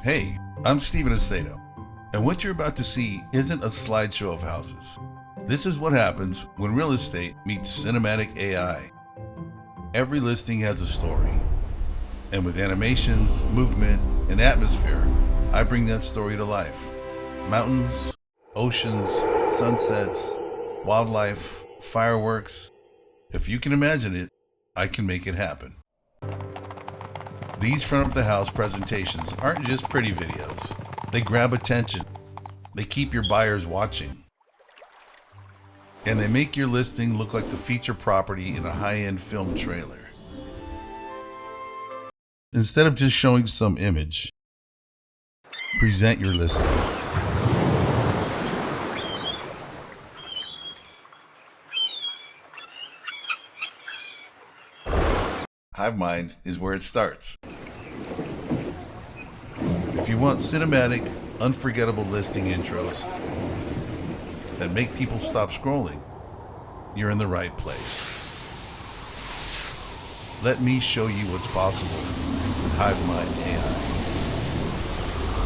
Hey, I'm Steven Aceto, and what you're about to see isn't a slideshow of houses. This is what happens when real estate meets cinematic AI. Every listing has a story, and with animations, movement, and atmosphere, I bring that story to life. Mountains, oceans, sunsets, wildlife, fireworks. If you can imagine it, I can make it happen. These front of the house presentations aren't just pretty videos. They grab attention. They keep your buyers watching. And they make your listing look like the feature property in a high-end film trailer. Instead of just showing some image, present your listing. HiveMind is where it starts. If you want cinematic, unforgettable listing intros that make people stop scrolling, you're in the right place. Let me show you what's possible with HiveMind AI.